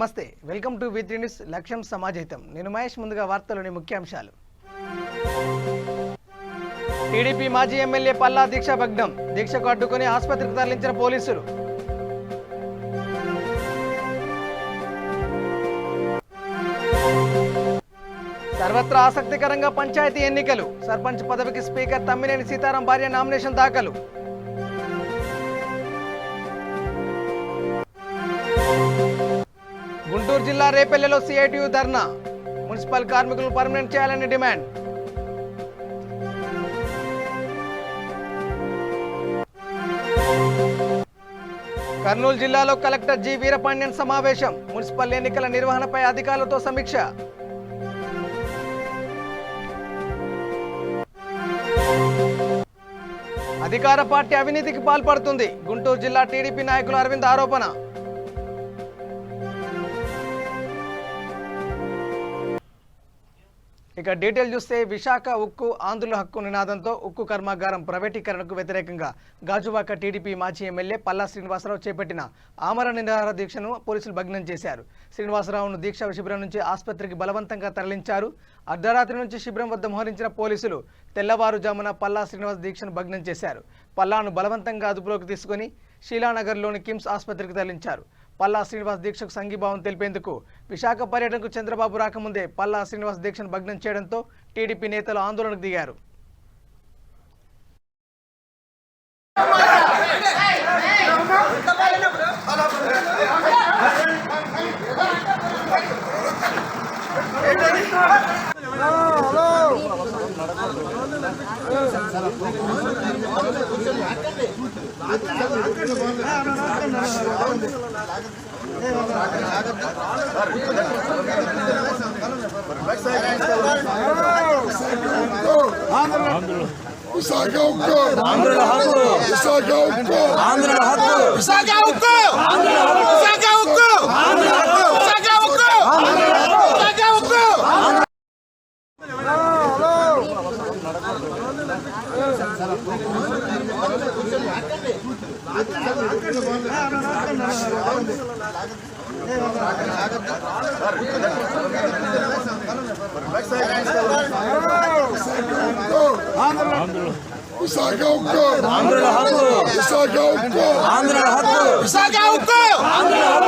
నమస్తే, welcome to వి3 news లక్ష్యం సమాజహితం. నేను మహేష్. ముందుగా వార్తలోని ముఖ్యాంశాలు. టీడీపీ మాజీ ఎమ్మెల్యే పల్లా దీక్ష భగ్నం. దీక్షకు అడ్డుకుని ఆసుపత్రికి తరలించిన పోలీసులు. సర్వత్రా ఆసక్తికరంగా పంచాయతీ ఎన్నికలు. సర్పంచ్ పదవికి స్పీకర్ తమ్మినేని సీతారాం భార్య నామినేషన్ దాఖలు. గుంటూరు జిల్లా రేపల్లెలో సిఐటియు ధర్నా. మున్సిపల్ కార్మికులను పర్మనెంట్ చేయాలని డిమాండ్. కర్నూలు జిల్లాలో కలెక్టర్ జి వీరపాండ్యన్ సమావేశం. మున్సిపల్ ఎన్నికల నిర్వహణపై అధికారులతో సమీక్ష. అధికార పార్టీ అవినీతికి పాల్పడుతుంది. గుంటూరు జిల్లా టీడీపీ నాయకులు అరవింద్ ఆరోపణ. ఇక డీటెయిల్ చూస్తే, విశాఖ ఉక్కు ఆంధ్రుల హక్కు నినాదంతో ఉక్కు కర్మాగారం ప్రైవేటీకరణకు వ్యతిరేకంగా గాజువాక టీడీపీ మాజీ ఎమ్మెల్యే పల్లా శ్రీనివాసరావు చేపట్టిన ఆమరణ నిరాహార దీక్షను పోలీసులు భగ్నం చేశారు. శ్రీనివాసరావును దీక్ష శిబిరం నుంచి ఆసుపత్రికి బలవంతంగా తరలించారు. అర్ధరాత్రి నుంచి శిబిరం వద్ద మోహరించిన పోలీసులు తెల్లవారుజామున పల్లా శ్రీనివాస్ దీక్షను భగ్నం చేశారు. పల్లాను బలవంతంగా అదుపులోకి తీసుకుని శీలానగర్లోని కిమ్స్ ఆసుపత్రికి తరలించారు. పల్లా శ్రీనివాస్ దీక్షకు సంఘీభావం తెలిపేందుకు విశాఖ పర్యటనకు చంద్రబాబు రాకముందే పల్లా శ్రీనివాస్ దీక్షను భగ్నం చేయడంతో టీడీపీ నేతలు ఆందోళనకు దిగారు. విశాఖ ఉక్కు ఆంధ్రుల హక్కు. విశాఖ ఉక్కు ఆంధ్రుల హక్కు. విశాఖ ఉక్కు ఆంధ్రుల హక్కు. విశాఖ ఉక్కు ఆంధ్రుల హక్కు. విశాఖ ఉక్కు ఆంధ్రుల హక్కు. విశాఖ ఉక్కు విశాఖ ఉక్కు ఆంధ్రుల హక్కు. విశాఖ ఉక్కు ఆంధ్రుల హక్కు. విశాఖ ఉక్కు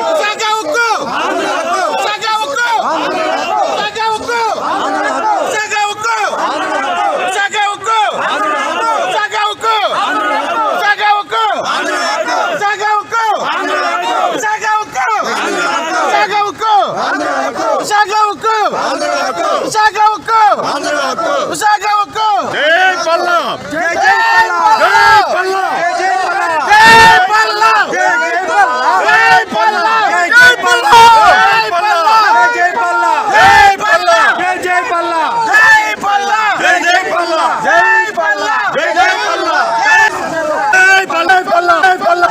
ఆంధ్రుల హక్కు. విశాఖ ఉక్కు ఆంధ్రుల హక్కు. విశాఖ ఉక్కు ఆంధ్రుల హక్కు. విశాఖ ఉక్కు ఆంధ్రుల హక్కు. విశాఖ ఉక్కు ఆంధ్రుల హక్కు. విశాఖ ఉక్కు ఆంధ్రుల హక్కు. విశాఖ ఉక్కు ఆంధ్రుల హక్కు. విశాఖ ఉక్కు ఆంధ్రుల హక్కు. విశాఖ ఉక్కు ఆంధ్రుల హక్కు. విశాఖ ఉక్కు ఆంధ్రుల హక్కు. విశాఖ ఉక్కు ఆంధ్రుల హక్కు. విశాఖ ఉక్కు ఆంధ్రుల హక్కు. విశాఖ ఉక్కు ఆంధ్రుల హక్కు. విశాఖ ఉక్కు. జై పల్లా. జై జై పల్లా. జై జై పల్లా. జై పల్లా. జై పల్లా. జై పల్లా. జై పల్లా. జై పల్లా. జై జై పల్లా. జై పల్లా. జై జై పల్లా. జై పల్లా. జై జై పల్లా. జై పల్లా. పల్లా. జై పల్లా.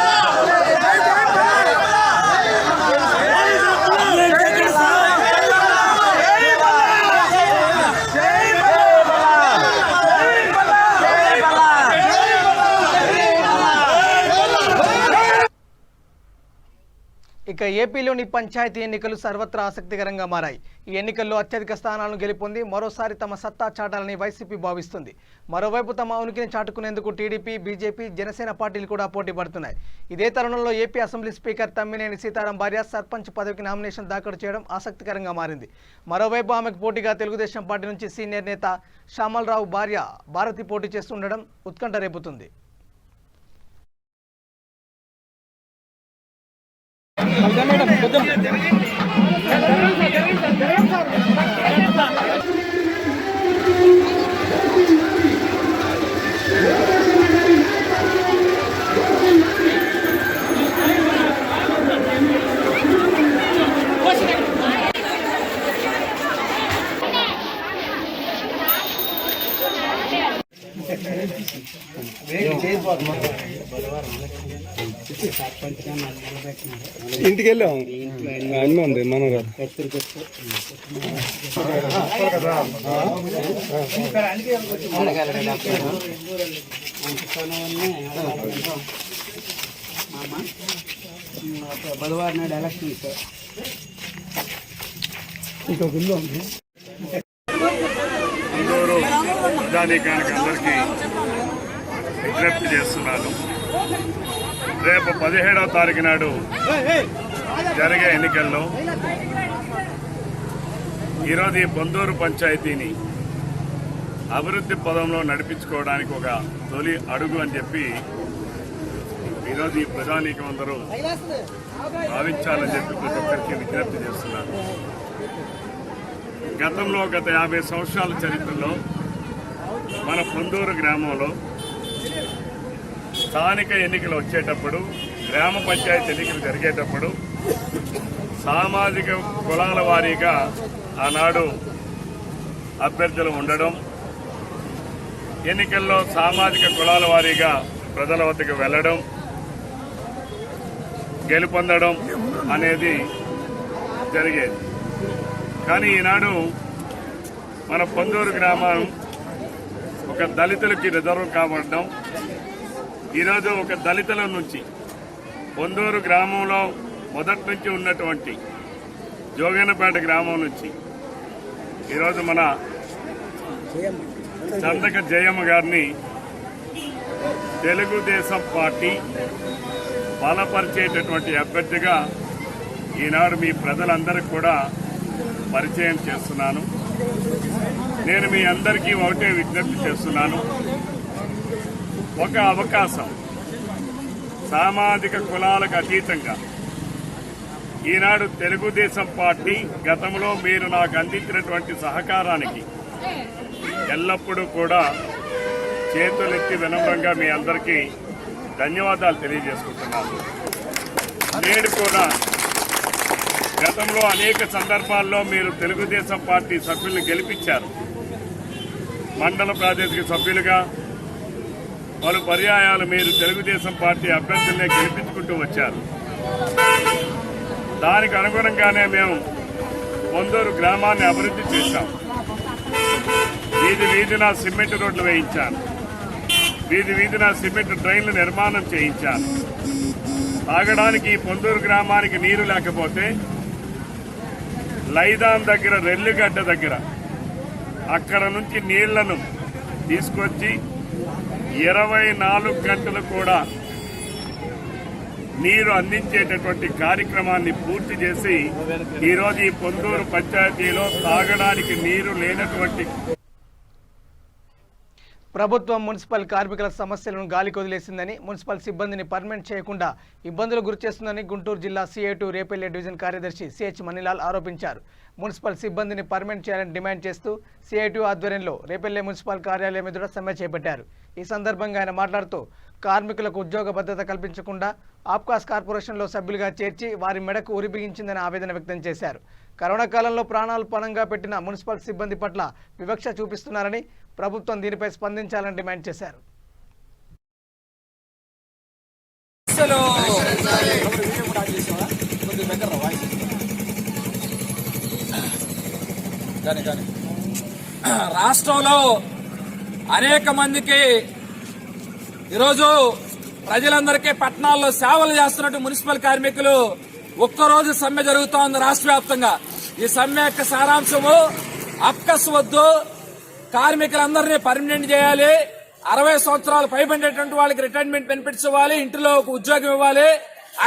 ఇక ఏపీలోని పంచాయతీ ఎన్నికలు సర్వత్రా ఆసక్తికరంగా మారాయి. ఈ ఎన్నికల్లో అత్యధిక స్థానాలను గెలుపొంది మరోసారి తమ సత్తా చాటాలని వైసీపీ భావిస్తుంది. మరోవైపు తమ ఉనికిని చాటుకునేందుకు టీడీపీ, బీజేపీ, జనసేన పార్టీలు కూడా పోటీ పడుతున్నాయి. ఇదే తరుణంలో AP assembly speaker Tammineni Sitaram భార్య సర్పంచ్ పదవికి నామినేషన్ దాఖలు చేయడం ఆసక్తికరంగా మారింది. మరోవైపు ఆమెకు పోటీగా తెలుగుదేశం పార్టీ నుంచి సీనియర్ నేత శ్యామలరావు భార్య భారతి పోటీ చేస్తుండడం ఉత్కంఠ రేపుతుంది. ఇంటికి వెళ్ళాం అన్నీ ఉంది మనోరాలు బుధవారం నాడు ఎలక్షన్ అందరూ ప్రజానీకానికి అందరికీ విజ్ఞప్తి చేస్తున్నాను. రేపు 17వ తారీఖు నాడు జరిగే ఎన్నికల్లో ఈరోజు ఈ పొందూరు పంచాయతీని అభివృద్ధి పదంలో నడిపించుకోవడానికి ఒక తొలి అడుగు అని చెప్పి ఈరోజు ఈ ప్రజానీకం అందరూ భావించాలని చెప్పి ప్రతి ఒక్కరికి విజ్ఞప్తి చేస్తున్నారు. గతంలో గత 50 సంవత్సరాల చరిత్రలో మన పొందూరు గ్రామంలో స్థానిక ఎన్నికలు వచ్చేటప్పుడు, గ్రామ పంచాయతీ ఎన్నికలు జరిగేటప్పుడు సామాజిక కులాల వారీగా ఆనాడు అభ్యర్థులు ఉండడం, ఎన్నికల్లో సామాజిక కులాల వారీగా ప్రజల వద్దకు వెళ్లడం, గెలుపొందడం అనేది జరిగేది. కానీ ఈనాడు మన పొందూరు గ్రామం ఒక దళితులకి రిజర్వ్ కాబడడం, ఈరోజు ఒక దళితుల నుంచి పొందూరు గ్రామంలో మొదటి నుంచి ఉన్నటువంటి జోగన్నపేట గ్రామం నుంచి ఈరోజు మన చందక జయమ్మ గారిని తెలుగుదేశం పార్టీ బలపరిచేటటువంటి అభ్యర్థిగా ఈనాడు మీ ప్రజలందరికీ కూడా పరిచయం చేస్తున్నాను. నేను మీ అందరికీ ఒకటే విజ్ఞప్తి చేస్తున్నాను. ఒక అవకాశం, సామాజిక కులాలకు అతీతంగా ఈనాడు తెలుగుదేశం పార్టీ గతంలో మీరు నాకు అందించినటువంటి సహకారానికి ఎల్లప్పుడూ కూడా చేతులెత్తి వినమ్రంగా మీ అందరికీ ధన్యవాదాలు తెలియజేసుకుంటున్నాను. నేడు కూడా గతంలో అనేక సందర్భాల్లో మీరు తెలుగుదేశం పార్టీ సభ్యులను గెలిపించారు. మండల ప్రాదేశిక సభ్యులుగా పలు పర్యాయాలు మీరు తెలుగుదేశం పార్టీ అభ్యర్థులనే గెలిపించుకుంటూ వచ్చారు. దానికి అనుగుణంగానే మేము పొందూరు గ్రామాన్ని అభివృద్ధి చేశాం. వీధి వీధిన సిమెంట్ రోడ్లు వేయించాను, వీధి వీధిన సిమెంట్ డ్రైన్లు నిర్మాణం చేయించాను. తాగడానికి పొందూరు గ్రామానికి నీరు లేకపోతే లైదాన్ దగ్గర, రెల్లిగడ్డ దగ్గర అక్కడ నుంచి నీళ్లను తీసుకొచ్చి 24 గంటలు కూడా నీరు అందించేటటువంటి కార్యక్రమాన్ని పూర్తి చేసి ఈరోజు ఈ పొందూరు పంచాయతీలో తాగడానికి నీరు లేనటువంటి ప్రభుత్వం మున్సిపల్ కార్మికుల సమస్యలను గాలికి వదిలేసిందని, మున్సిపల్ సిబ్బందిని పర్మనెంట్ చేయకుండా ఇబ్బందులు గురిచేస్తుందని గుంటూరు జిల్లా సిఐ2 రేపల్లె డివిజన్ కార్యదర్శి సిహెచ్ మణిలాల్ ఆరోపించారు. మున్సిపల్ సిబ్బందిని పర్మనెంట్ చేయాలని డిమాండ్ చేస్తూ సిఐ2 ఆధ్వర్యంలో రేపల్లె మున్సిపల్ కార్యాలయం ఎదుట సమ్మె చేపట్టారు. ఈ సందర్భంగా ఆయన మాట్లాడుతూ కార్మికులకు ఉద్యోగ భద్రత కల్పించకుండా ఆప్కాస్ కార్పొరేషన్లో సభ్యులుగా చేర్చి వారి మెడకు ఉరి బిగించిందని ఆవేదన వ్యక్తం చేశారు. కరోనా కాలంలో ప్రాణాలు పణంగా పెట్టిన మున్సిపల్ సిబ్బంది పట్ల వివక్ష చూపిస్తున్నారని, ప్రభుత్వం దీనిపై స్పందించాలని డిమాండ్ చేశారు. రాష్ట్రంలో అనేక మందికి ఈరోజు ప్రజలందరికీ పట్టణాల్లో సేవలు చేస్తున్నట్టు మున్సిపల్ కార్మికులు ఒక్కరోజు సమ్మె జరుగుతోంది రాష్ట్ర వ్యాప్తంగా. ఈ సమ్మె యొక్క సారాంశము అప్కస్ వద్దు, కార్మికులందరినీ పర్మనెంట్ చేయాలి, 60 సంవత్సరాలు పైబడినటువంటి వాళ్ళకి రిటైర్మెంట్ బెనిఫిట్స్ ఇవ్వాలి, ఇంటిలో ఒక ఉద్యోగం ఇవ్వాలి,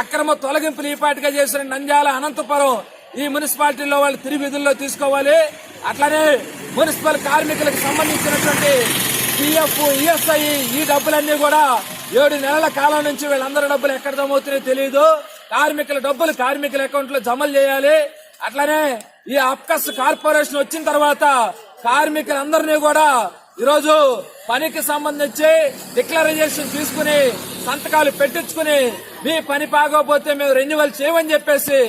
అక్రమ తొలగింపులు ఈపాటిగా చేసిన నంద్యాల, అనంతపురం ఈ మున్సిపాలిటీలో వాళ్ళు తిరిగి విధుల్లో తీసుకోవాలి. అట్లనే మున్సిపల్ కార్మికులకు సంబంధించినటువంటి పిఎఫ్, ఈఎస్ఐ ఈ డబ్బులన్నీ కూడా 7 నెలల కాలం నుంచి వీళ్ళందరి డబ్బులు ఎక్కడ జమవుతున్నాయో తెలియదు. కార్మికుల డబ్బులు కార్మికుల అకౌంట్ లో జమలు చేయాలి. అట్లనే ఈ అప్కస్ కార్పొరేషన్ వచ్చిన తర్వాత కార్మికులందరినీ కూడా ఈరోజు పనికి సంబంధించి డిక్లరేషన్ తీసుకుని సంతకాలు పెట్టించుకుని మీ పని బాగోపోతే మేము రెన్యువల్ చేయమని చెప్పేసి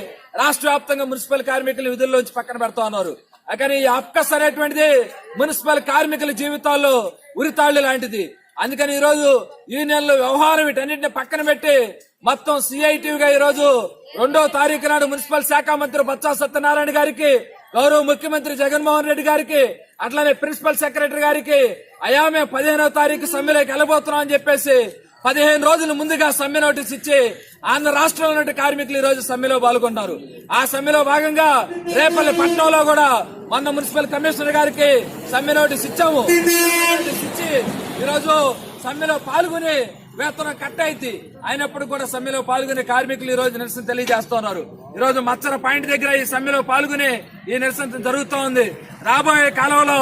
రాష్ట్ర వ్యాప్తంగా మున్సిపల్ కార్మికులు విధుల్లోంచి పక్కన పెడతా ఉన్నారు. కానీ ఈ అప్కస్ అనేటువంటిది మున్సిపల్ కార్మికుల జీవితాల్లో ఉరితాళ్లు లాంటిది. అందుకని ఈ రోజు ఈ నెలలో వ్యవహారం వీటన్నింటిని పక్కన పెట్టి మొత్తం సిఐటిగా ఈ రోజు 2వ తారీఖు నాడు మున్సిపల్ శాఖ మంత్రి బొత్స సత్యనారాయణ గారికి, గౌరవ ముఖ్యమంత్రి జగన్మోహన్ రెడ్డి గారికి, అట్లానే ప్రిన్సిపల్ సెక్రటరీ గారికి అయా మేము 15వ తారీఖు సమ్మెలోకి వెళ్ళబోతున్నాం అని చెప్పేసి 15 రోజుల ముందుగా సమ్మె నోటీస్ ఇచ్చి ఆంధ్ర రాష్ట్రంలో ఉన్న కార్మికులు ఈ రోజు సమ్మెలో పాల్గొన్నారు. ఆ సమ్మెలో భాగంగా రేపల్లి పట్టణంలో కూడా మొన్న మున్సిపల్ కమిషనర్ గారికి సమ్మె నోటీస్ ఇచ్చాము. నోటీస్ ఇచ్చి ఈరోజు సమ్మెలో పాల్గొని వేతనం కట్ అయింది అయినప్పుడు కూడా సమ్మెలో పాల్గొనే కార్మికులు ఈ రోజు నిరసన తెలియజేస్తున్నారు. ఈ రోజు మచ్చర పాయింట్ దగ్గర ఈ సమ్మెలో పాల్గొని ఈ నిరసన జరుగుతూ ఉంది. రాబోయే కాలంలో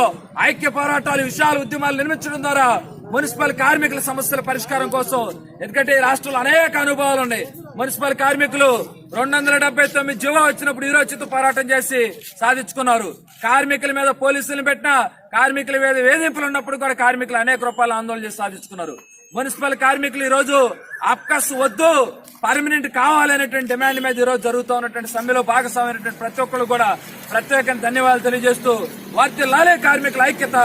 ఐక్య పోరాటాలు, విశాల ఉద్యమాలు నిర్మించడం ద్వారా మున్సిపల్ కార్మికుల సమస్యల పరిష్కారం కోసం, ఎందుకంటే ఈ రాష్ట్రంలో అనేక అనుభవాలు ఉన్నాయి. మున్సిపల్ కార్మికులు 279 జీవో వచ్చినప్పుడు ఈరోచిత పోరాటం చేసి సాధించుకున్నారు. కార్మికుల మీద పోలీసులను పెట్టినా, కార్మికుల మీద వేధింపులు ఉన్నప్పుడు కూడా కార్మికులు అనేక రూపాయల ఆందోళన చేసి సాధించుకున్నారు. మున్సిపల్ కార్మికులు ఈ రోజు అబ్కాస్ వద్దు, పర్మనెంట్ కావాలనేటువంటి డిమాండ్ మీద ఈ రోజు జరుగుతూ ఉన్నటువంటి సమ్మెలో భాగస్వామైనటువంటి ప్రతి ఒక్కరు కూడా ప్రత్యేకంగా ధన్యవాదాలు తెలియజేస్తూ వర్ధిల్లాలి కార్మికుల ఐక్యత,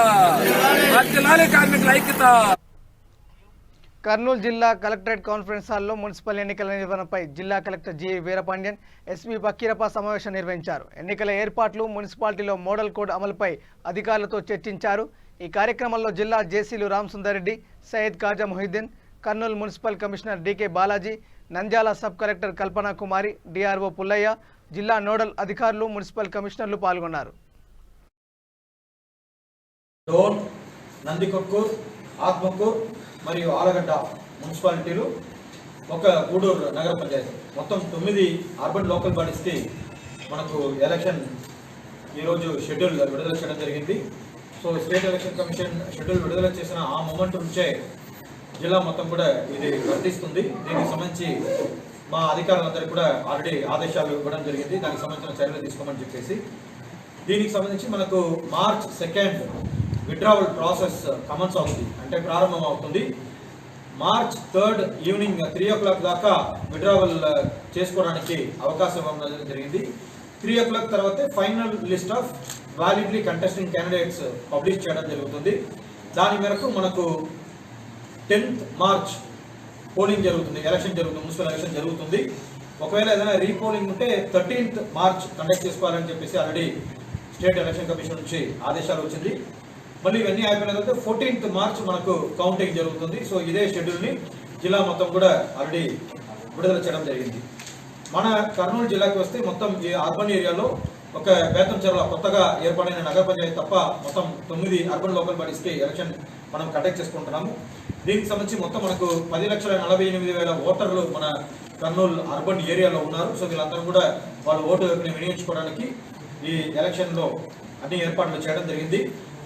వర్ధిల్లాలి కార్మికుల ఐక్యత. కర్నూలు జిల్లా కలెక్టరేట్ కాన్ఫరెన్స్ హాల్లో మున్సిపల్ ఎన్నికల నిర్వహణపై జిల్లా కలెక్టర్ జి వీరపాండ్యన్, ఎస్పీ బకీరప్ప సమావేశం నిర్వహించారు. ఎన్నికల ఏర్పాట్లు, మున్సిపాలిటీలో మోడల్ కోడ్ అమలుపై అధికారులతో చర్చించారు. ఈ కార్యక్రమంలో జిల్లా జేసీలు Ramasundar Reddy, Syed Khaja Mohiddin, Kurnool municipal commissioner DK Balaji, Nandyal sub collector Kalpana Kumari, DRO Pullaiah, జిల్లా నోడల్ అధికారులు, మున్సిపల్ కమిషనర్లు పాల్గొన్నారు. నందికొక్కూర్, ఆత్మకూర్ మరియు ఆలగడ్డ మున్సిపాలిటీలు, ఒక గూడూరు నగర పంచాయతీ, మొత్తం 9 అర్బన్ లోకల్ బాడీస్కి మనకు ఎలక్షన్ ఈరోజు షెడ్యూల్ విడుదల చేయడం జరిగింది. So state election commission schedule విడుదల చేసిన ఆ మూమెంట్ నుంచే జిల్లా మొత్తం కూడా ఇది వర్తిస్తుంది. దీనికి సంబంధించి మా అధికారులందరికీ కూడా ఆల్రెడీ ఆదేశాలు ఇవ్వడం జరిగింది, దానికి సంబంధించిన చర్యలు తీసుకోమని చెప్పేసి. దీనికి సంబంధించి మనకు March 2 విత్డ్రావల్ ప్రాసెస్ కమన్స్ అవుతుంది, అంటే ప్రారంభం అవుతుంది. March 3 ఈవినింగ్ 3 o'clock దాకా విత్డ్రావల్ చేసుకోవడానికి అవకాశం ఇవ్వడం జరిగింది. 3 o'clock తర్వాత final list of validly contesting candidates publish చేయడం జరుగుతుంది. దాని మేరకు మనకు 10th March పోలింగ్ జరుగుతుంది, ఎలక్షన్ జరుగుతుంది, మున్సిపల్ ఎలక్షన్ జరుగుతుంది. ఒకవేళ ఏదైనా రీపోలింగ్ ఉంటే 13th March కండక్ట్ చేసుకోవాలని చెప్పేసి ఆల్రెడీ స్టేట్ ఎలక్షన్ కమిషన్ నుంచి ఆదేశాలు వచ్చింది. మళ్ళీ ఇవన్నీ అయిపోయిన తర్వాత 14th March మనకు కౌంటింగ్ జరుగుతుంది. సో ఇదే షెడ్యూల్ని జిల్లా మొత్తం కూడా ఆల్రెడీ విడుదల చేయడం జరిగింది. మన కర్నూలు జిల్లాకి వస్తే మొత్తం ఈ అర్బన్ ఏరియాలో ఒక బేతంచెర్ల కొత్తగా ఏర్పడిన నగర పంచాయతీ తప్ప మొత్తం 9 అర్బన్ లోకల్ బాడీస్కి ఎలక్షన్ మనం కండక్ట్ చేసుకుంటున్నాము. దీనికి సంబంధించి మొత్తం మనకు 10,48,000 ఓటర్లు మన కర్నూలు అర్బన్ ఏరియాలో ఉన్నారు. సో వీళ్ళందరూ కూడా వాళ్ళు ఓటు వినియోగించుకోవడానికి ఈ ఎలక్షన్లో అన్ని ఏర్పాట్లు చేయడం జరిగింది.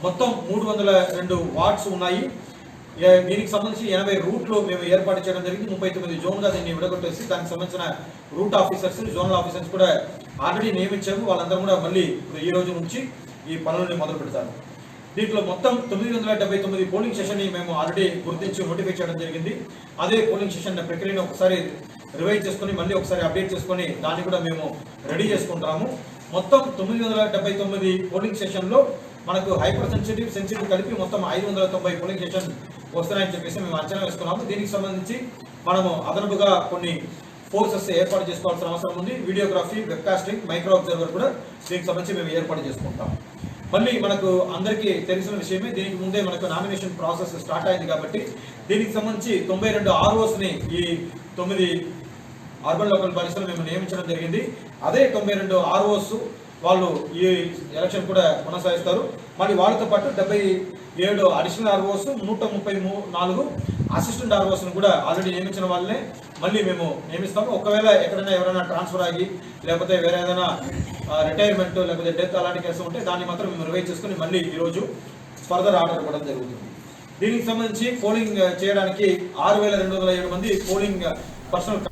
మొత్తం 302 వార్డ్స్ ఉన్నాయి. దీనికి సంబంధించి 80 రూట్లు మేము ఏర్పాటు చేయడం జరిగింది. 39 జోన్గా దీన్ని విడగొట్టేసి దానికి సంబంధించిన రూట్ ఆఫీసర్స్, జోనల్ ఆఫీసర్స్ కూడా ఆల్రెడీ నియమించాము. వాళ్ళందరూ కూడా మళ్ళీ ఈ రోజు నుంచి ఈ పనులని మొదలు పెడతారు. దీంట్లో మొత్తం 979 పోలింగ్ సెషన్ని మేము ఆల్రెడీ గుర్తించి నోటిఫై చేయడం జరిగింది. అదే పోలింగ్ సెషన్ ప్రక్రియను ఒకసారి రివైజ్ చేసుకొని మళ్ళీ ఒకసారి అప్డేట్ చేసుకొని దాన్ని కూడా మేము రెడీ చేసుకుంటాము. మొత్తం 979 పోలింగ్ సెషన్లో మనకు హైపర్ సెన్సిటివ్ కలిపి మొత్తం 590 పోలింగ్ స్టేషన్ వస్తున్నాయని చెప్పేసి మేము అంచనా వేసుకున్నాము. దీనికి సంబంధించి మనము అదనపుగా కొన్ని ఫోర్సెస్ ఏర్పాటు చేసుకోవాల్సిన అవసరం ఉంది. వీడియోగ్రఫీ, వెబ్కాస్టింగ్, మైక్రో అబ్జర్వర్ కూడా దీనికి సంబంధించి మేము ఏర్పాటు చేసుకుంటాం. మళ్ళీ మనకు అందరికీ తెలిసిన విషయమే, దీనికి ముందే మనకు నామినేషన్ ప్రాసెస్ స్టార్ట్ అయింది కాబట్టి దీనికి సంబంధించి 92 ROSని ఈ 9 అర్బన్ లోకల్ బాడీస్లో మేము నియమించడం జరిగింది. అదే 92 ROS వాళ్ళు ఈ ఎలక్షన్ కూడా కొనసాగిస్తారు. మరి వాళ్ళతో పాటు 77 అడిషనల్ ROS, 134 అసిస్టెంట్ ROSను కూడా ఆల్రెడీ నియమించిన వాళ్ళనే మళ్ళీ మేము నియమిస్తాము. ఒకవేళ ఎక్కడైనా ఎవరైనా ట్రాన్స్ఫర్ అయ్యి లేకపోతే వేరే ఏదైనా రిటైర్మెంట్ లేకపోతే డెత్ అలాంటి కేసు ఉంటే దాన్ని మాత్రం మేము రివైజ్ చేసుకుని మళ్ళీ ఈరోజు ఫర్దర్ ఆర్డర్ ఇవ్వడం జరుగుతుంది. దీనికి సంబంధించి పోలింగ్ చేయడానికి 6,207 మంది పోలింగ్ పర్సనల్.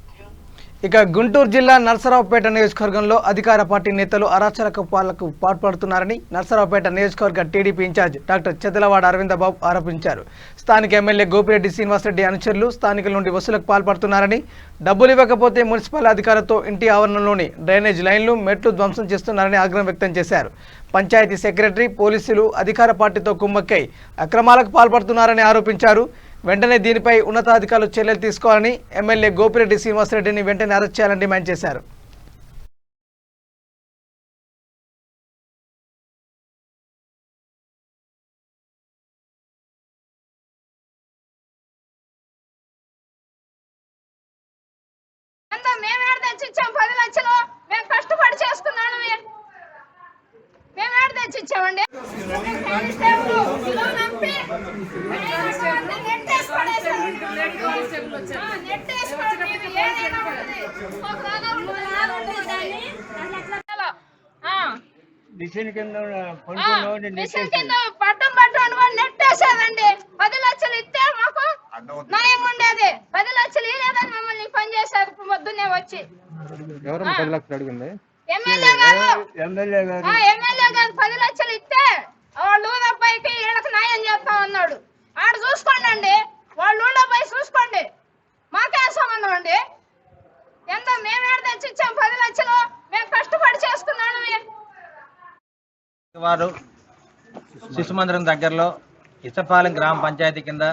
ఇక గుంటూరు జిల్లా నర్సరావుపేట నియోజకవర్గంలో అధికార పార్టీ నేతలు అరాచకపాలకు పాల్పడుతున్నారని నర్సరావుపేట నియోజకవర్గ టీడీపీ ఇన్ఛార్జ్ డాక్టర్ చెదలవాడ అరవిందబాబు ఆరోపించారు. స్థానిక ఎమ్మెల్యే గోపిరెడ్డి శ్రీనివాసరెడ్డి అనుచరులు స్థానికుల నుండి వసూలకు పాల్పడుతున్నారని, డబ్బులు ఇవ్వకపోతే మున్సిపల్ అధికారులతో ఇంటి ఆవరణలోని డ్రైనేజ్ లైన్లు, మెట్లు ధ్వంసం చేస్తున్నారని ఆగ్రహం వ్యక్తం చేశారు. పంచాయతీ సెక్రటరీ, పోలీసులు అధికార పార్టీతో కుమ్మక్కై అక్రమాలకు పాల్పడుతున్నారని ఆరోపించారు. వెంటనే దీనిపై ఉన్నతాధికారులు చర్యలు తీసుకోవాలని, ఎమ్మెల్యే గోపిరెడ్డి శ్రీనివాసరెడ్డిని వెంటనే అరెస్ట్ చేయాలని డిమాండ్ చేశారు. ఎంత మేమేడ తెచ్చిచ్చాం 10 లక్షలు మేము కష్టపడి చేసుకున్నాను మేమేడ తెచ్చిచ్చామండి మిషన్ కింద పట్టం నెట్టేసేదండి 10 లక్షలు ఇస్తే మాకు న్యాయంగా ఉండేది 10 లక్షలు ఇలేదని మమ్మల్ని పని చేశారు పొద్దున్నే వచ్చి ఎవరన్నా 10 లక్షలు అడిగింది ఎమ్మెల్యే గారు 10 లక్షలు ఇస్తే వాళ్ళు ఊరబ్బాయికి వీళ్ళకి న్యాయం చేస్తా ఉన్నాడు ఆడ చూసుకోండి అండి వాళ్ళు ఊళ్ళబ్బాయి చూసుకోండి మాకే సంబంధం అండి ఎంత మేమేడ తెచ్చిచ్చాం 10 లక్షలు మేము కష్టపడి చేసుకున్నాను వారు శిశుమందిరం దగ్గరలో ఇసపాలెం గ్రామ పంచాయతీ కింద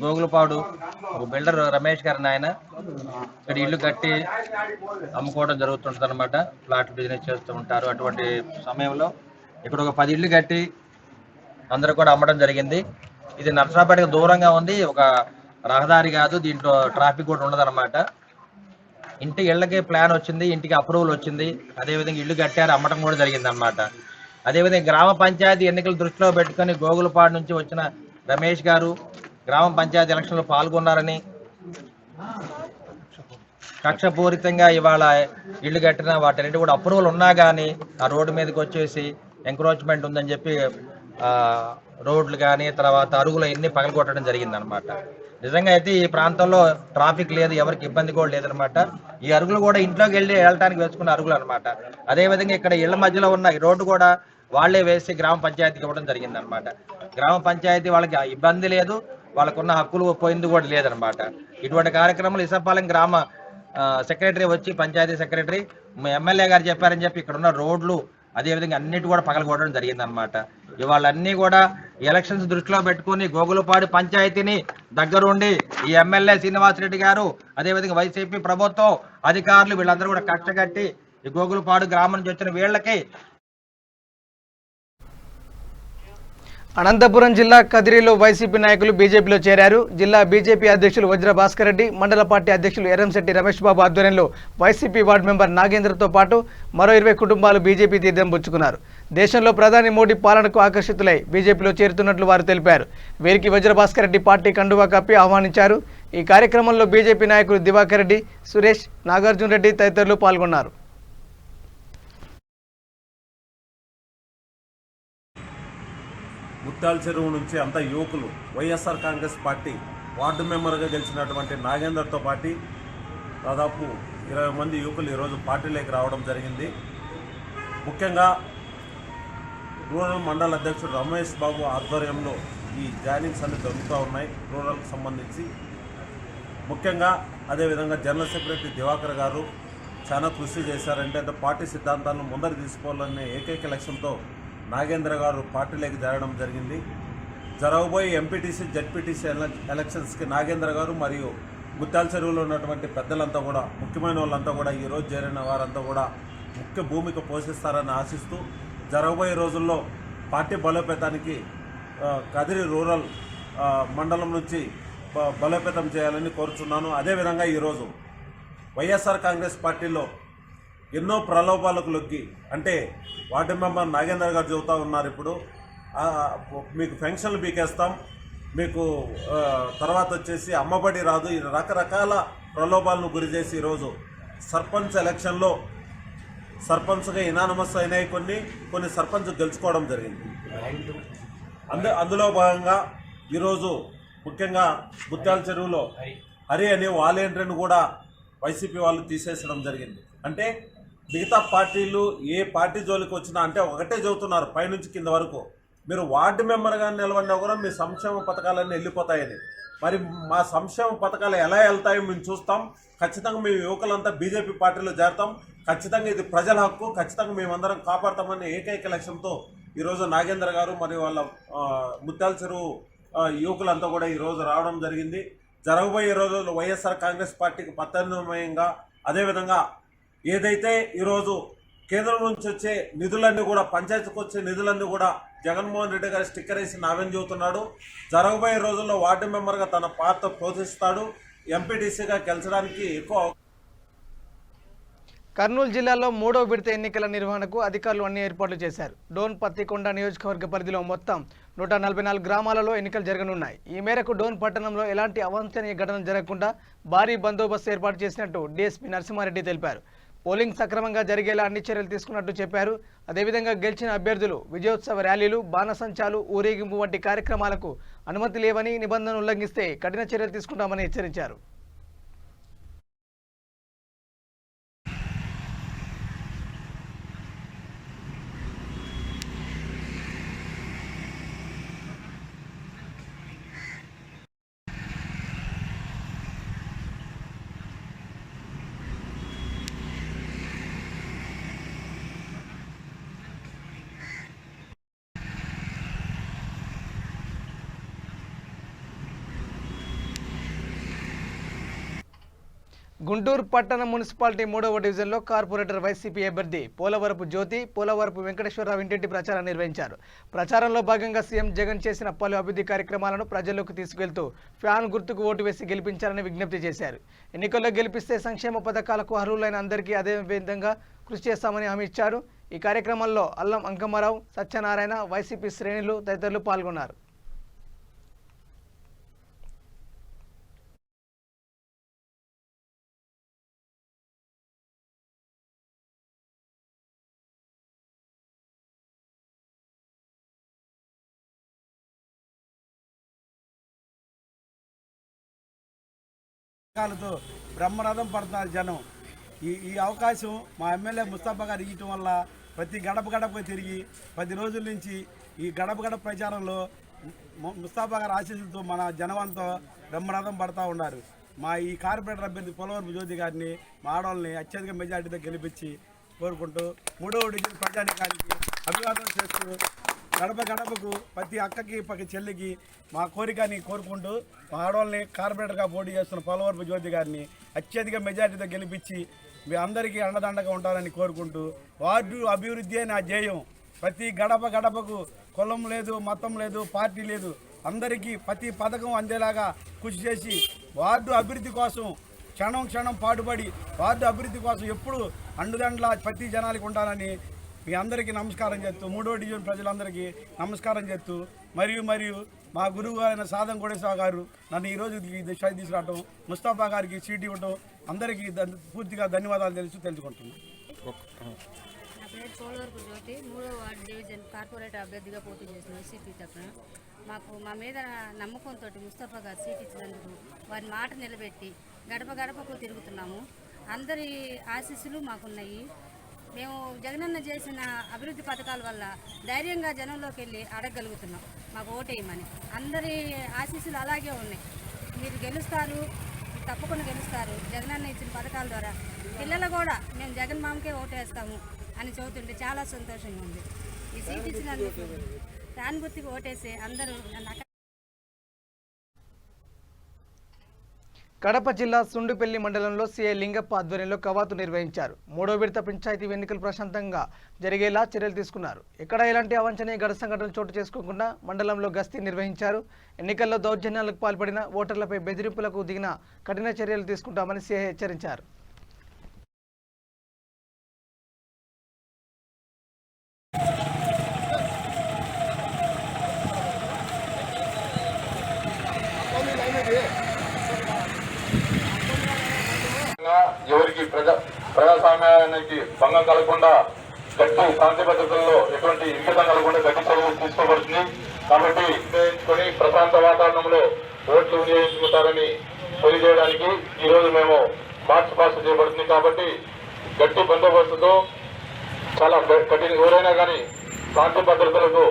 గోగులపాడు ఒక బిల్డర్ రమేష్ గారిని ఆయన ఇక్కడ ఇల్లు కట్టి అమ్ముకోవడం జరుగుతుంటుంది అనమాట. ఫ్లాట్ బిజినెస్ చేస్తూ ఉంటారు. అటువంటి సమయంలో ఇక్కడ ఒక 10 ఇళ్ళు కట్టి అందరూ కూడా అమ్మడం జరిగింది. ఇది నర్సరాపేటకు దూరంగా ఉంది, ఒక రహదారి కాదు, దీంట్లో ట్రాఫిక్ కూడా ఉండదన్నమాట. ఇంటి ఇళ్ళకి ప్లాన్ వచ్చింది, ఇంటికి అప్రూవల్ వచ్చింది, అదేవిధంగా ఇల్లు కట్టారు, అమ్మటం కూడా జరిగింది అనమాట. అదేవిధంగా గ్రామ పంచాయతీ ఎన్నికలు దృష్టిలో పెట్టుకుని గోగులపాడు నుంచి వచ్చిన రమేష్ గారు గ్రామ పంచాయతీ ఎలక్షన్లో పాల్గొన్నారని కక్షపూరితంగా ఇవాళ ఇల్లు కట్టిన వాటి కూడా అప్రూవల్ ఉన్నా కానీ ఆ రోడ్డు మీదకి వచ్చేసి ఎంక్రోచ్మెంట్ ఉందని చెప్పి రోడ్లు కానీ తర్వాత అరుగులు ఎన్ని పగలగొట్టడం జరిగిందనమాట. నిజంగా అయితే ఈ ప్రాంతంలో ట్రాఫిక్ లేదు, ఎవరికి ఇబ్బంది కూడా లేదనమాట. ఈ అరుగులు కూడా ఇంట్లోకి వెళ్ళటానికి వేసుకున్న అరుగులు అనమాట. అదేవిధంగా ఇక్కడ ఇళ్ల మధ్యలో ఉన్న ఈ రోడ్డు కూడా వాళ్లే వేసి గ్రామ పంచాయతీకి ఇవ్వడం జరిగిందనమాట. గ్రామ పంచాయతీ వాళ్ళకి ఇబ్బంది లేదు, వాళ్ళకున్న హక్కులు పోయింది కూడా లేదనమాట. ఇటువంటి కార్యక్రమాలు ఇసపాలెం గ్రామ సెక్రటరీ వచ్చి పంచాయతీ సెక్రటరీ ఎమ్మెల్యే గారు చెప్పారని చెప్పి ఇక్కడ ఉన్న రోడ్లు అదేవిధంగా అన్నిటి కూడా పగలగొట్టడం జరిగిందనమాట. ఇవాళ అన్ని కూడా ఎలక్షన్స్ దృష్టిలో పెట్టుకుని గోగులపాడు పంచాయతీని దగ్గరుండి ఈ ఎమ్మెల్యే శ్రీనివాసరెడ్డి గారు అదేవిధంగా వైసీపీ ప్రభుత్వం అధికారులు వీళ్ళందరూ కూడా కష్టకట్టి ఈ గోగులపాడు గ్రామం నుంచి వచ్చిన వీళ్ళకి. అనంతపురం జిల్లా కదిరిలో వైసీపీ నాయకులు బీజేపీలో చేరారు. జిల్లా బీజేపీ అధ్యక్షులు వజ్ర భాస్కర్ రెడ్డి, మండల పార్టీ అధ్యక్షులు ఎర్రంశెట్టి రమేష్ బాబు ఆధ్వర్యంలో వైసీపీ వార్డు మెంబర్ నాగేంద్రతో పాటు మరో 20 కుటుంబాలు బీజేపీ తీర్థం పుచ్చుకున్నారు. దేశంలో ప్రధాని మోడీ పాలనకు ఆకర్షితులై బీజేపీలో చేరుతున్నట్లు వారు తెలిపారు. వీరికి వజ్ర భాస్కర్ రెడ్డి పార్టీ కండువా కప్పి ఆహ్వానించారు. ఈ కార్యక్రమంలో బీజేపీ నాయకులు దివాకర్ రెడ్డి, సురేష్, నాగార్జున రెడ్డి తదితరులు పాల్గొన్నారు. ముత్యాల చెరువు నుంచి అంతా యువకులు వైఎస్ఆర్ కాంగ్రెస్ పార్టీ వార్డు మెంబర్గా గెలిచినటువంటి నాగేందర్తో పాటు దాదాపు 20 మంది యువకులు ఈరోజు పార్టీలోకి రావడం జరిగింది. ముఖ్యంగా రూరల్ మండల అధ్యక్షుడు రమేష్ బాబు ఆధ్వర్యంలో ఈ జాయినింగ్స్ అన్ని జరుగుతూ ఉన్నాయి రూరల్కి సంబంధించి. ముఖ్యంగా అదేవిధంగా జనరల్ సెక్రటరీ దివాకర్ గారు చాలా కృషి చేశారంటే పార్టీ సిద్ధాంతాలను ముందరు తీసుకోవాలనే ఏకైక లక్ష్యంతో నాగేంద్ర గారు పార్టీలోకి చేరడం జరిగింది. జరగబోయే ఎంపీటీసీ జెడ్పీటీసీ ఎలక్షన్స్కి నాగేంద్ర గారు మరియు ముత్యాల చెరువులో ఉన్నటువంటి పెద్దలంతా కూడా ముఖ్యమైన వాళ్ళంతా కూడా ఈరోజు చేరిన వారంతా కూడా ముఖ్య భూమిక పోషిస్తారని ఆశిస్తూ జరగబోయే రోజుల్లో పార్టీ బలోపేతానికి కదిరి రూరల్ మండలం నుంచి బలోపేతం చేయాలని కోరుచున్నాను. అదేవిధంగా ఈరోజు వైఎస్ఆర్ కాంగ్రెస్ పార్టీలో ఎన్నో ప్రలోభాలకు లొగ్గి అంటే వార్డు మెంబర్ నాగేంద్ర గారు చెబుతూ ఉన్నారు, ఇప్పుడు మీకు పెన్షన్లు పీకేస్తాం, మీకు తర్వాత వచ్చేసి అమ్మబడి రాదు, ఈ రకరకాల ప్రలోభాలను గురి చేసి ఈరోజు సర్పంచ్ ఎలక్షన్లో సర్పంచ్గా ఇనానమస్ అయినాయి, కొన్ని సర్పంచ్ గెలుచుకోవడం జరిగింది. అందులో భాగంగా ఈరోజు ముఖ్యంగా ముత్యాల చెరువులో హరి అనే వాలంటీర్ని కూడా వైసీపీ వాళ్ళు తీసేసడం జరిగింది. అంటే మిగతా పార్టీలు ఏ పార్టీ జోలికి వచ్చినా అంటే ఒకటే చెబుతున్నారు పైనుంచి కింద వరకు, మీరు వార్డు మెంబర్గా నిలబడినా కూడా మీ సంక్షేమ పథకాలన్నీ వెళ్ళిపోతాయని. మరి మా సంక్షేమ పథకాలు ఎలా వెళ్తాయో మేము చూస్తాం. ఖచ్చితంగా మేము యువకులంతా బీజేపీ పార్టీలో చేరతాం. ఖచ్చితంగా ఇది ప్రజల హక్కు, ఖచ్చితంగా మేమందరం కాపాడతామని ఏకైక లక్ష్యంతో ఈరోజు నాగేంద్ర గారు మరియు వాళ్ళ ముత్యాల చెరువు యువకులంతా కూడా ఈరోజు రావడం జరిగింది. జరగబోయే రోజుల్లో వైఎస్ఆర్ కాంగ్రెస్ పార్టీకి పతనమయంగా అదేవిధంగా ఏదైతే ఈరోజు కేంద్రం నుంచి వచ్చే నిధులన్నీ కూడా పంచాయతీకి వచ్చే నిధులన్నీ కూడా జగన్మోహన్ రెడ్డి గారి స్టిక్కర్ వేసి నావేం చెబుతున్నాడు. జరగబోయే రోజుల్లో వార్డు మెంబర్గా తన పాత్ర పోషిస్తాడు. ఎంపీటీసీగా గెలిచడానికి ఎక్కువ. కర్నూలు జిల్లాలో 3వ విడత ఎన్నికల నిర్వహణకు అధికారులు అన్ని ఏర్పాట్లు చేశారు. డోన్ పత్తికొండ నియోజకవర్గ పరిధిలో మొత్తం 144 గ్రామాలలో ఎన్నికలు జరగనున్నాయి. ఈ మేరకు డోన్ పట్టణంలో ఎలాంటి అవాంఛనీయ ఘటనలు జరగకుండా భారీ బందోబస్తు ఏర్పాటు చేసినట్టు డీఎస్పీ నరసింహారెడ్డి తెలిపారు. పోలింగ్ సక్రమంగా జరిగేలా అన్ని చర్యలు తీసుకున్నట్టు చెప్పారు. అదేవిధంగా గెలిచిన అభ్యర్థులు విజయోత్సవ ర్యాలీలు, బాణసంచాలు, ఊరేగింపు వంటి కార్యక్రమాలకు అనుమతి లేవని, నిబంధనలు ఉల్లంఘిస్తే కఠిన చర్యలు తీసుకుంటామని హెచ్చరించారు. గుంటూరు పట్టణ మున్సిపాలిటీ 3వ డివిజన్లో కార్పొరేటర్ వైసీపీ అభ్యర్థి పోలవరపు జ్యోతి, పోలవరపు వెంకటేశ్వరరావు ఇంటింటి ప్రచారం నిర్వహించారు. ప్రచారంలో భాగంగా సీఎం జగన్ చేసిన పలు అభివృద్ధి కార్యక్రమాలను ప్రజల్లోకి తీసుకెళ్తూ ఫ్యాన్ గుర్తుకు ఓటు వేసి గెలిపించాలని విజ్ఞప్తి చేశారు. ఎన్నికల్లో గెలిపిస్తే సంక్షేమ పథకాలకు అర్హులైన అందరికీ అదే విధంగా కృషి చేస్తామని హామీ ఇచ్చారు. ఈ కార్యక్రమంలో అల్లం అంకమ్మరావు, సత్యనారాయణ, వైసీపీ శ్రేణులు తదితరులు పాల్గొన్నారు. తో బ్రహ్మరథం పడుతున్నారు జనం. ఈ అవకాశం మా ఎమ్మెల్యే ముస్తాఫా గారు ఇవ్వటం వల్ల ప్రతి గడప గడపకు తిరిగి 10 రోజుల నుంచి ఈ గడప గడప ప్రచారంలో ముస్తాఫా గారి ఆశీస్సులతో మన జనవంతో బ్రహ్మరథం పడుతూ ఉన్నారు. మా ఈ కార్పొరేటర్ అభ్యర్థి పోలవరపు జ్యోతి గారిని, మా ఆడవాళ్ళని అత్యధిక మెజార్టీతో గెలిపించి కోరుకుంటూ 3వ డివిజన్ ప్రజానికానికి అభివాదం చేస్తూ గడప గడపకు ప్రతి అక్కకి ప్రతి చెల్లికి మా కోరికని కోరుకుంటూ మా ఆడవాళ్ళని కార్పొరేటర్గా పోటీ చేస్తున్న పోలవరపు జ్యోతి గారిని అత్యధిక మెజార్టీతో గెలిపించి మీ అందరికీ అండదండగా ఉంటారని కోరుకుంటూ, వార్డు అభివృద్ధి నా ధ్యేయం. ప్రతి గడప గడపకు కులం లేదు, మతం లేదు, పార్టీ లేదు, అందరికీ ప్రతి పథకం అందేలాగా కృషి చేసి వార్డు అభివృద్ధి కోసం క్షణం క్షణం పాటుపడి వార్డు అభివృద్ధి కోసం ఎప్పుడు అండుదండల ప్రతి జనానికి ఉంటానని మీ అందరికీ నమస్కారం చేస్తూ, 3వ డివిజన్ ప్రజలందరికీ నమస్కారం చేస్తూ, మరియు మా గురువు గారైన సాధం కోటేశ్వర గారు నన్ను ఈరోజు దిశ తీసుకురావటం, ముస్తాఫా గారికి సీట్ ఇవ్వటం అందరికీ పూర్తిగా ధన్యవాదాలు తెలుసుకుంటున్నాను. నా పేరు పోలవరపు జ్యోతి, 3వ వార్డు డివిజన్ కార్పొరేటర్ అభ్యర్థిగా పోటీ చేసిన వైసీపీ తరఫున మా మీద నమ్మకంతో ముస్తాఫా గారు సీట్ ఇచ్చినందుకు వారి మాట నిలబెట్టి గడప గడపకు తిరుగుతున్నాము. అందరి ఆశీస్సులు మాకున్నాయి. మేము జగనన్న చేసిన అభివృద్ధి పథకాల వల్ల ధైర్యంగా జనంలోకి వెళ్ళి అడగగలుగుతున్నాం మాకు ఓటేయమని. అందరి ఆశీస్సులు అలాగే ఉన్నాయి. మీరు గెలుస్తారు, తప్పకుండా గెలుస్తారు. జగనన్న ఇచ్చిన పథకాల ద్వారా పిల్లలు కూడా మేము జగన్ మామకే ఓటేస్తాము అని చెబుతుంటే చాలా సంతోషంగా ఉంది. ఈ సీట్ ఇచ్చినందుకు ఫ్యాన్ గుర్తుకు ఓటేసి అందరూ నన్ను. కడప జిల్లా సుండుపల్లి మండలంలో సీఐ లింగప్ప ఆధ్వర్యంలో కవాతు నిర్వహించారు. 3వ విడత పంచాయతీ ఎన్నికలు ప్రశాంతంగా జరిగేలా చర్యలు తీసుకున్నారు. ఎక్కడ ఎలాంటి అవాంఛనీయ ఘట సంఘటనలు చోటు చేసుకోకుండా మండలంలో గస్తీ నిర్వహించారు. ఎన్నికల్లో దౌర్జన్యాలకు పాల్పడిన ఓటర్లపై బెదిరింపులకు దిగిన కఠిన చర్యలు తీసుకుంటామని సీఐ హెచ్చరించారు. ఎవరికి ప్రజాస్వామ్యానికి భంగం కలగకుండా గట్టి శాంతి భద్రతల్లో ఎటువంటి ఇంకితం కలగకుండా గట్టి చర్యలు తీసుకోబడుతుంది. కాబట్టి ఉపయోగించుకొని ప్రశాంత వాతావరణంలో ఓట్లు వినియోగించుకుంటారని తెలియజేయడానికి ఈ రోజు మేము మార్చ్ పాస్ చేయబడుతుంది. కాబట్టి గట్టి బందోబస్తుతో చాలా కఠిన ఎవరైనా కానీ శాంతి భద్రతలకు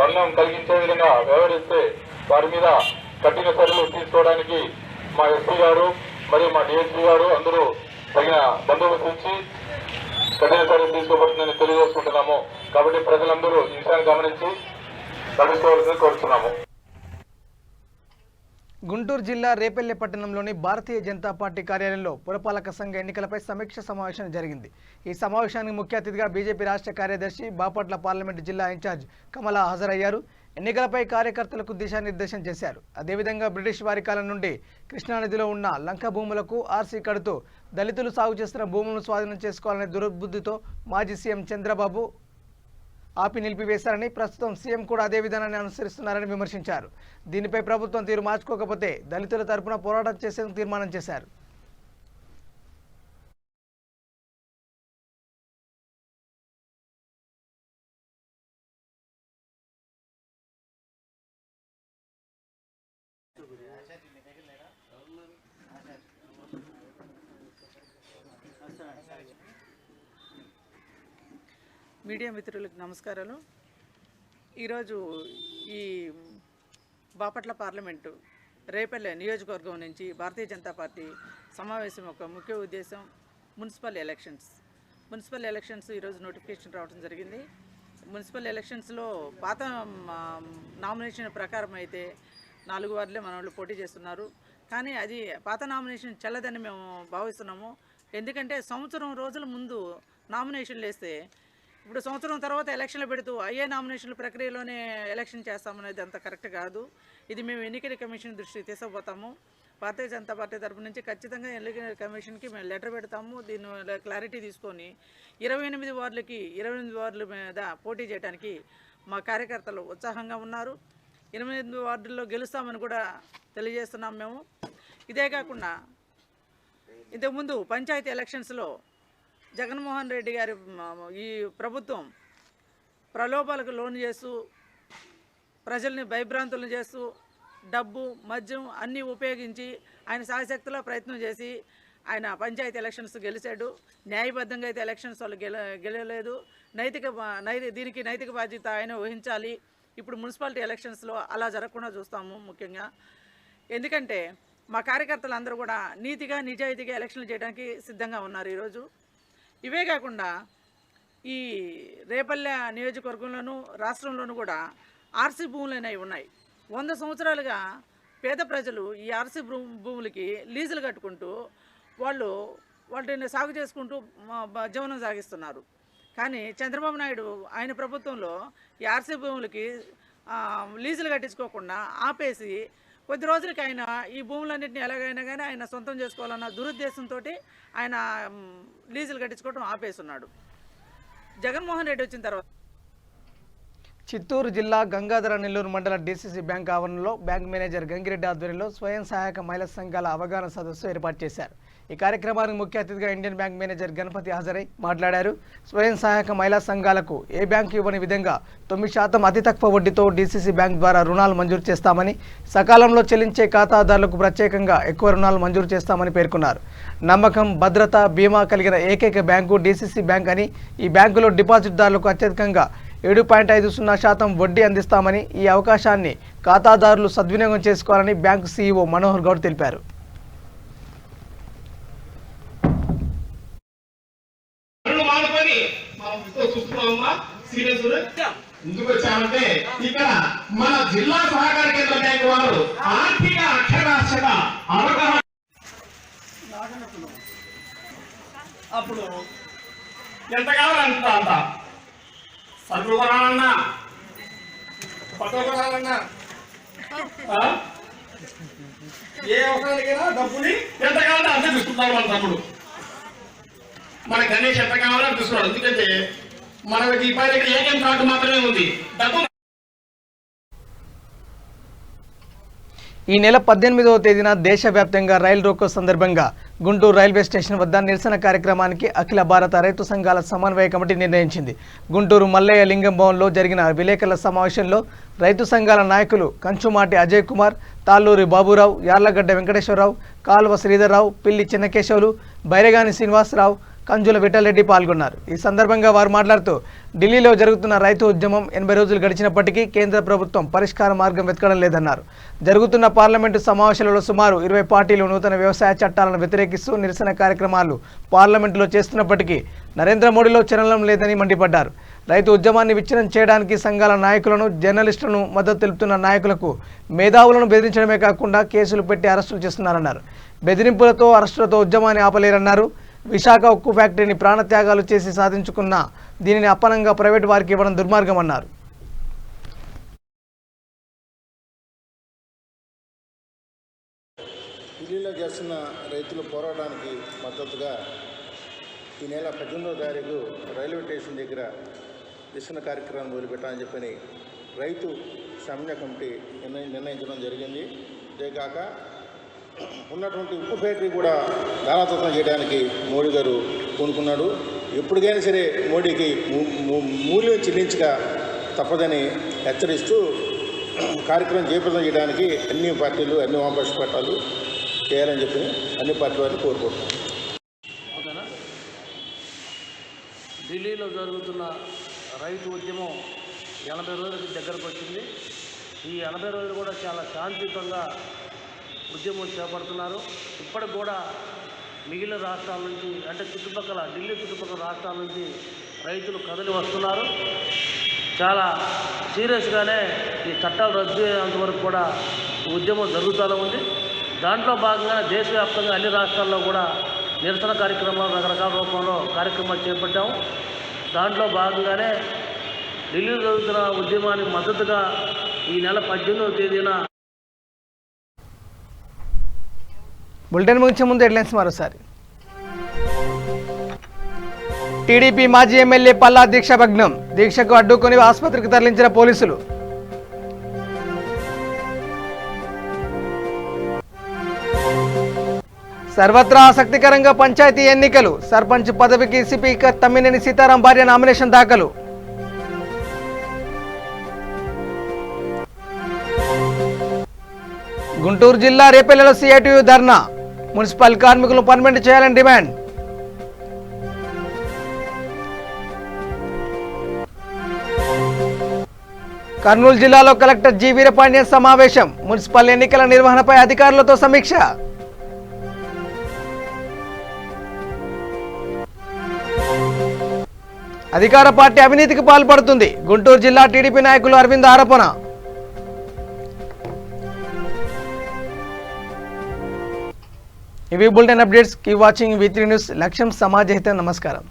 భంగం కలిగించే విధంగా వ్యవహరిస్తే వారి మీద కఠిన చర్యలు తీసుకోవడానికి మా ఎస్పీ గారు మరియు మా డిఎస్పీ గారు అందరూ తగిన బందోబస్తు ఇచ్చి కఠిన చర్యలు తీసుకోబడుతుందని తెలియజేసుకుంటున్నాము. కాబట్టి ప్రజలందరూ ఈ విషయాన్ని గమనించి నడుచుకోవాల్సింది కోరుతున్నాము. గుంటూరు జిల్లా రేపల్లె పట్టణంలోని భారతీయ జనతా పార్టీ కార్యాలయంలో పురపాలక సంఘ ఎన్నికలపై సమీక్ష సమావేశం జరిగింది. ఈ సమావేశానికి ముఖ్య అతిథిగా బీజేపీ రాష్ట్ర కార్యదర్శి బాపట్ల పార్లమెంటు జిల్లా ఇన్ఛార్జ్ కమలా హాజరయ్యారు. ఎన్నికలపై కార్యకర్తలకు దిశానిర్దేశం చేశారు. అదేవిధంగా బ్రిటిష్ వారి కాలం నుండి కృష్ణానదిలో ఉన్న లంక భూములకు ఆర్సీ కడుతూ దళితులు సాగు చేస్తున్న భూములను స్వాధీనం చేసుకోవాలనే దుర్బుద్ధితో మాజీ సీఎం చంద్రబాబు ఆపి నిలిపివేశారని, ప్రస్తుతం సీఎం కూడా అదే విధానాన్ని అనుసరిస్తున్నారని విమర్శించారు. దీనిపై ప్రభుత్వం తీరు మార్చుకోకపోతే దళితుల తరపున పోరాటం చేసేందుకు తీర్మానం చేశారు. మీడియా మిత్రులకు నమస్కారాలు. ఈరోజు ఈ బాపట్ల పార్లమెంటు రేపల్లె నియోజకవర్గం నుంచి భారతీయ జనతా పార్టీ సమావేశం యొక్క ముఖ్య ఉద్దేశం మున్సిపల్ ఎలక్షన్స్ ఈరోజు నోటిఫికేషన్ రావడం జరిగింది. మున్సిపల్ ఎలక్షన్స్లో పాత నామినేషన్ ప్రకారం అయితే 4 వార్డులే మన వాళ్ళు పోటీ చేస్తున్నారు. కానీ అది పాత నామినేషన్ చెల్లదని మేము భావిస్తున్నాము. ఎందుకంటే సంవత్సరం రోజుల ముందు నామినేషన్లు వేస్తే ఇప్పుడు సంవత్సరం తర్వాత ఎలక్షన్లు పెడుతూ అయ్యే నామినేషన్ల ప్రక్రియలోనే ఎలక్షన్ చేస్తామనేది అంత కరెక్ట్ కాదు. ఇది మేము ఎన్నికల కమిషన్ దృష్టికి తీసుకుపోతాము. భారతీయ జనతా పార్టీ తరపు నుంచి ఖచ్చితంగా ఎన్నికల కమిషన్కి మేము లెటర్ పెడతాము. దీని క్లారిటీ తీసుకొని 28 వార్డుల మీద పోటీ చేయడానికి మా కార్యకర్తలు ఉత్సాహంగా ఉన్నారు. 28 వార్డుల్లో గెలుస్తామని కూడా తెలియజేస్తున్నాం మేము. ఇదే కాకుండా ఇంతకుముందు పంచాయతీ ఎలక్షన్స్లో జగన్మోహన్ రెడ్డి గారి ఈ ప్రభుత్వం ప్రలోభాలకు లోను చేస్తూ ప్రజల్ని భయభ్రాంతులను చేస్తూ డబ్బు మద్యం అన్నీ ఉపయోగించి ఆయన శాయశక్తిలో ప్రయత్నం చేసి ఆయన పంచాయతీ ఎలక్షన్స్ గెలిచాడు. న్యాయబద్ధంగా అయితే ఎలక్షన్స్ వాళ్ళు గెలలేదు. దీనికి నైతిక బాధ్యత ఆయన వహించాలి. ఇప్పుడు మున్సిపాలిటీ ఎలక్షన్స్లో అలా జరగకుండా చూస్తాము. ముఖ్యంగా ఎందుకంటే మా కార్యకర్తలు అందరూ కూడా నీతిగా నిజాయితీగా ఎలక్షన్లు చేయడానికి సిద్ధంగా ఉన్నారు ఈరోజు. ఇవే కాకుండా ఈ రేపల్లె నియోజకవర్గంలోనూ రాష్ట్రంలోనూ కూడా ఆర్సీ భూములు అనేవి ఉన్నాయి. 100 సంవత్సరాలుగా పేద ప్రజలు ఈ ఆర్సీ భూములకి లీజులు కట్టుకుంటూ వాటిని సాగు చేసుకుంటూ జీవనం సాగిస్తున్నారు. కానీ చంద్రబాబు నాయుడు ఆయన ప్రభుత్వంలో ఈ ఆర్సీ భూములకి లీజులు కట్టించుకోకుండా ఆపేసి కొద్ది రోజులకి ఆయన ఈ భూములన్నింటినీ ఎలాగైనా కానీ ఆయన సొంతం చేసుకోవాలన్న దురుద్దేశంతో ఆయన లీజులు కట్టించుకోవడం ఆపేస్తున్నాడు. జగన్మోహన్ రెడ్డి వచ్చిన తర్వాత చిత్తూరు జిల్లా గంగాధర నెల్లూరు మండల డీసీసీ బ్యాంక్ ఆవరణలో బ్యాంక్ మేనేజర్ గంగిరెడ్డి ఆధ్వర్యంలో స్వయం సహాయక మహిళా సంఘాల అవగాహన సదస్సు ఏర్పాటు చేశారు. ఈ కార్యక్రమానికి ముఖ్య అతిథిగా ఇండియన్ బ్యాంక్ మేనేజర్ గణపతి హాజరై మాట్లాడారు. స్వయం సహాయక మహిళా సంఘాలకు ఏ బ్యాంకు ఇవ్వని విధంగా 9% అతి తక్కువ వడ్డీతో డీసీసీ బ్యాంక్ ద్వారా రుణాలు మంజూరు చేస్తామని, సకాలంలో చెల్లించే ఖాతాదారులకు ప్రత్యేకంగా ఎక్కువ రుణాలు మంజూరు చేస్తామని పేర్కొన్నారు. నమ్మకం, భద్రత, బీమా కలిగిన ఏకైక బ్యాంకు డీసీసీ బ్యాంక్ అని, ఈ బ్యాంకులో డిపాజిట్దారులకు అత్యధికంగా 7.50% వడ్డీ అందిస్తామని, ఈ అవకాశాన్ని ఖాతాదారులు సద్వినియోగం చేసుకోవాలని బ్యాంకు సీఈఓ మనోహర్ గౌడ్ తెలిపారు. ఎందుకు వచ్చామంటే ఇక్కడ మన జిల్లా సహకార కేంద్ర బ్యాంకు వారు ఆర్థిక అక్షరాస్యత అవగాహన అప్పుడు ఎంత కావాలంట అంత సరుకులు కొనాలన్నా పట్టలు కొనాలన్నా ఏ అవసరానికైనా డబ్బుని ఎంత కావాలంటే అంతే తీసుకుంటారు మన తప్పుడు. మన గణేష్ ఎంత కావాలో తీసుకున్నాడు. ఎందుకంటే మనకి ఈ పైన ఏటీఎం కార్డు మాత్రమే ఉంది. డబ్బు ఈ నెల 18వ తేదీన దేశవ్యాప్తంగా రైలు రోకో సందర్భంగా గుంటూరు రైల్వే స్టేషన్ వద్ద నిరసన కార్యక్రమానికి అఖిల భారత రైతు సంఘాల సమన్వయ కమిటీ నిర్ణయించింది. గుంటూరు మల్లయ్య లింగం భవన్లో జరిగిన విలేకరుల సమావేశంలో రైతు సంఘాల నాయకులు కంచుమాటి అజయ్ కుమార్, తాళ్ళూరి బాబురావు, యార్లగడ్డ వెంకటేశ్వరరావు, కాల్వ శ్రీధర్రావు, పిల్లి చిన్నకేశవులు, బైరగాని శ్రీనివాసరావు, కంజుల విఠలరెడ్డి పాల్గొన్నారు. ఈ సందర్భంగా వారు మాట్లాడుతూ ఢిల్లీలో జరుగుతున్న రైతు ఉద్యమం 80 రోజులు గడిచినప్పటికీ కేంద్ర ప్రభుత్వం పరిష్కార మార్గం వెతకడం లేదన్నారు. జరుగుతున్న పార్లమెంటు సమావేశాలలో సుమారు 20 పార్టీలు నూతన వ్యవసాయ చట్టాలను వ్యతిరేకిస్తూ నిరసన కార్యక్రమాలు పార్లమెంటులో చేస్తున్నప్పటికీ నరేంద్ర మోడీలో చలనం లేదని మండిపడ్డారు. రైతు ఉద్యమాన్ని విచ్ఛిన్నం చేయడానికి సంఘాల నాయకులను, జర్నలిస్టులను మద్దతు తెలుపుతున్న నాయకులకు మేధావులను బెదిరించడమే కాకుండా కేసులు పెట్టి అరెస్టులు చేస్తున్నారన్నారు. బెదిరింపులతో, అరెస్టులతో ఉద్యమాన్ని ఆపలేరన్నారు. విశాఖ ఉక్కు ఫ్యాక్టరీని ప్రాణత్యాగాలు చేసి సాధించుకున్న దీనిని అప్పనంగా ప్రైవేటు వారికి ఇవ్వడం దుర్మార్గమన్నారు. ఢిల్లీలో చేస్తున్న రైతుల పోరాటానికి మద్దతుగా ఈ నెల 18వ తారీఖు రైల్వే స్టేషన్ దగ్గర నిరసన కార్యక్రమం మొదలుపెట్టాలని చెప్పని రైతు సమన్వయ కమిటీ నిర్ణయించడం జరిగింది. అంతేకాక ఉన్నటువంటి ఉప్పు ఫ్యాక్టరీ కూడా ధారాతత్వం చేయడానికి మోడీ గారు పూనుకున్నాడు. ఎప్పటికైనా సరే మోడీకి మూల్యం చెల్లించక తప్పదని హెచ్చరిస్తూ కార్యక్రమం జయప్రదం చేయడానికి అన్ని పార్టీలు అన్ని వామపక్ష పట్టాలు చేయాలని చెప్పి అన్ని పార్టీ వారిని కోరుకుంటున్నాం. ఢిల్లీలో జరుగుతున్న రైతు ఉద్యమం 80 రోజులకి దగ్గరకు వచ్చింది. ఈ 80 రోజులు కూడా చాలా శాంతియుతంగా ఉద్యమం చేపడుతున్నారు. ఇప్పటికి కూడా మిగిలిన రాష్ట్రాల నుంచి అంటే ఢిల్లీ చుట్టుపక్కల రాష్ట్రాల నుంచి రైతులు కదిలి వస్తున్నారు. చాలా సీరియస్గానే ఈ చట్టాలు రద్దు అయ్యేంతవరకు కూడా ఉద్యమం జరుగుతూనే ఉంది. దాంట్లో భాగంగానే దేశవ్యాప్తంగా అన్ని రాష్ట్రాల్లో కూడా నిరసన కార్యక్రమాలు రకరకాల రూపంలో కార్యక్రమాలు చేపట్టాము. దాంట్లో భాగంగానే ఢిల్లీలో జరుగుతున్న ఉద్యమానికి మద్దతుగా ఈ నెల 18వ తేదీన బులెటిన్ ముగించే ముందు హెడ్లైన్స్ మరోసారి. టీడీపీ మాజీ ఎమ్మెల్యే పల్లా దీక్షాభగ్నం. దీక్షకు అడ్డుకొని ఆసుపత్రికి తరలించిన పోలీసులు. సర్వత్రా ఆసక్తికరంగా పంచాయతీ ఎన్నికలు. సర్పంచ్ పదవికి స్పీకర్ తమ్మినేని సీతారాం భార్య నామినేషన్ దాఖలు. గుంటూరు జిల్లా రేపల్లెలో సిఐటియు ధర్నా. మున్సిపల్ కార్మికులను పర్మనెంట్ చేయాలని డిమాండ్. కర్నూలు జిల్లాలో కలెక్టర్ జి వీరపాండ్యన్ సమావేశం. మున్సిపల్ ఎన్నికల నిర్వహణపై అధికారులతో సమీక్ష. అధికార పార్టీ అవినీతికి పాల్పడుతుంది. గుంటూరు జిల్లా టీడీపీ నాయకులు అరవింద్ ఆరోపణ. ఇవి bulletin updates. Keep watching V3 news. లక్ష్యం సమాజహితం. నమస్కారం.